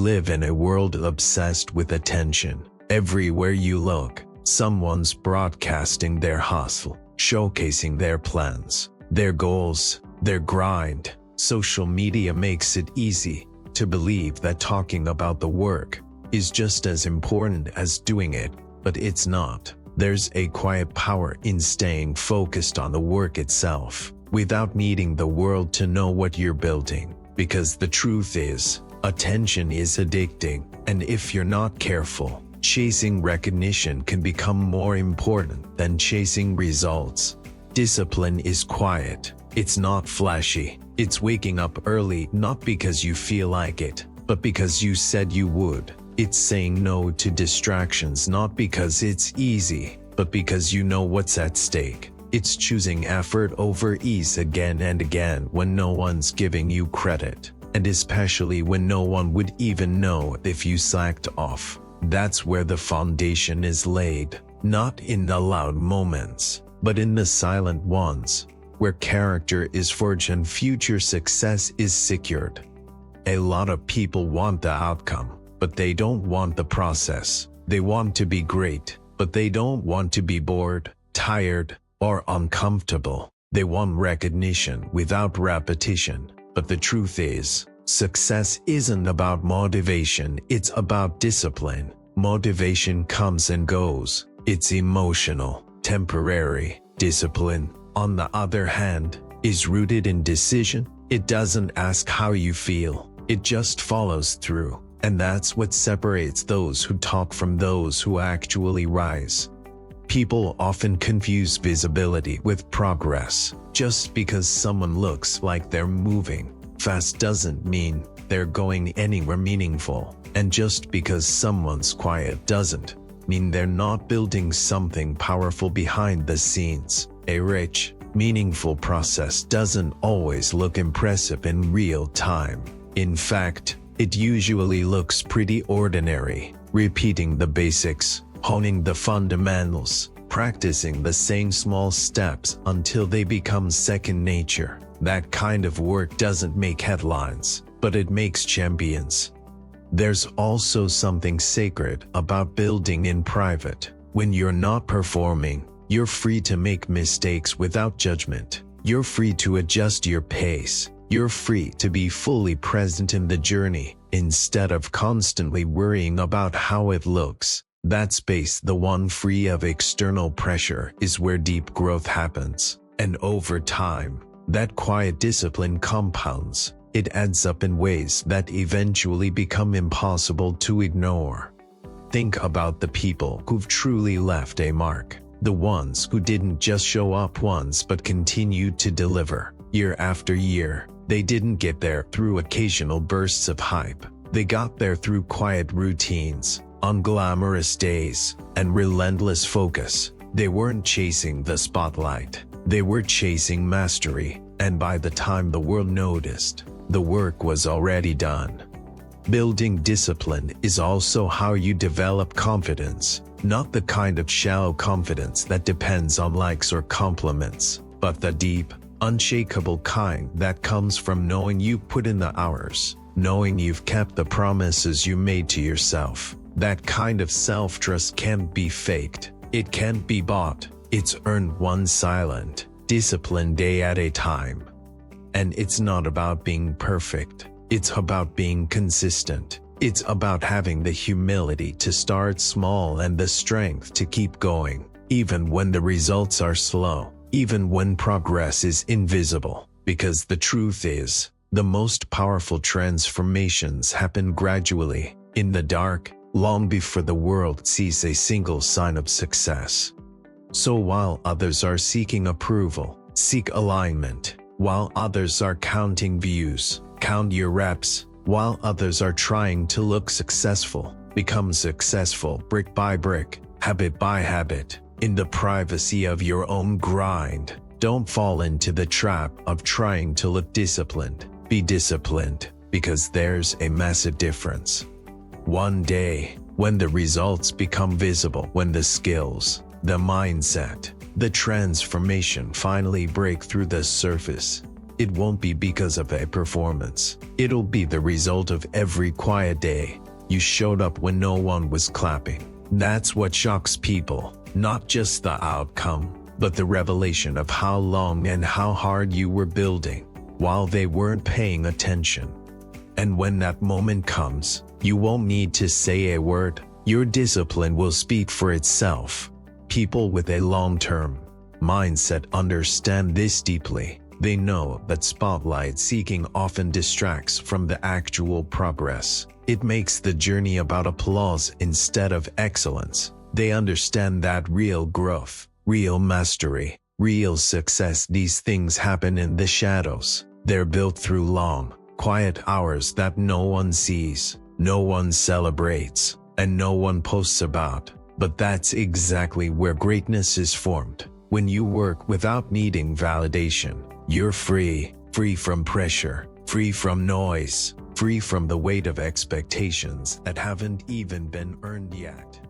live in a world obsessed with attention. Everywhere you look, someone's broadcasting their hustle, showcasing their plans, their goals, their grind. Social media makes it easy to believe that talking about the work is just as important as doing it, but it's not. There's a quiet power in staying focused on the work itself, without needing the world to know what you're building. Because the truth is, attention is addicting, and if you're not careful, chasing recognition can become more important than chasing results. Discipline is quiet. It's not flashy. It's waking up early not because you feel like it, but because you said you would. It's saying no to distractions not because it's easy, but because you know what's at stake. It's choosing effort over ease again and again when no one's giving you credit, and especially when no one would even know if you slacked off. That's where the foundation is laid, not in the loud moments, but in the silent ones, where character is forged and future success is secured. A lot of people want the outcome, but they don't want the process. They want to be great, but they don't want to be bored, tired, or uncomfortable. They want recognition without repetition. But the truth is, success isn't about motivation, it's about discipline. Motivation comes and goes. It's emotional, temporary. Discipline, on the other hand, is rooted in decision. It doesn't ask how you feel, it just follows through. And that's what separates those who talk from those who actually rise. People often confuse visibility with progress. Just because someone looks like they're moving fast doesn't mean they're going anywhere meaningful. And just because someone's quiet doesn't mean they're not building something powerful behind the scenes. A rich, meaningful process doesn't always look impressive in real time. In fact, it usually looks pretty ordinary. Repeating the basics, honing the fundamentals, practicing the same small steps until they become second nature. That kind of work doesn't make headlines, but it makes champions. There's also something sacred about building in private. When you're not performing, you're free to make mistakes without judgment. You're free to adjust your pace. You're free to be fully present in the journey, instead of constantly worrying about how it looks. That space, the one free of external pressure, is where deep growth happens. And over time, that quiet discipline compounds. It adds up in ways that eventually become impossible to ignore. Think about the people who've truly left a mark. The ones who didn't just show up once but continued to deliver, year after year. They didn't get there through occasional bursts of hype. They got there through quiet routines, unglamorous days, and relentless focus. They weren't chasing the spotlight. They were chasing mastery, and by the time the world noticed, the work was already done. Building discipline is also how you develop confidence, not the kind of shallow confidence that depends on likes or compliments, but the deep, unshakable kind that comes from knowing you put in the hours, knowing you've kept the promises you made to yourself. That kind of self-trust can't be faked. It can't be bought. It's earned one silent, disciplined day at a time. And it's not about being perfect. It's about being consistent. It's about having the humility to start small and the strength to keep going, even when the results are slow, even when progress is invisible. Because the truth is, the most powerful transformations happen gradually, in the dark, long before the world sees a single sign of success. So while others are seeking approval, seek alignment. While others are counting views, count your reps. While others are trying to look successful, become successful brick by brick, habit by habit, in the privacy of your own grind. Don't fall into the trap of trying to look disciplined. Be disciplined, because there's a massive difference. One day, when the results become visible, when the skills, the mindset, the transformation finally break through the surface, It won't be because of a performance. It'll be the result of every quiet day you showed up when no one was clapping. That's what shocks people, not just the outcome, but the revelation of how long and how hard you were building while they weren't paying attention. And when that moment comes, you won't need to say a word. Your discipline will speak for itself. People with a long-term mindset understand this deeply. They know that spotlight seeking often distracts from the actual progress. It makes the journey about applause instead of excellence. They understand that real growth, real mastery, real success, these things happen in the shadows. They're built through long, quiet hours that no one sees, no one celebrates, and no one posts about. But that's exactly where greatness is formed. When you work without needing validation, you're free from pressure, free from noise, free from the weight of expectations that haven't even been earned yet.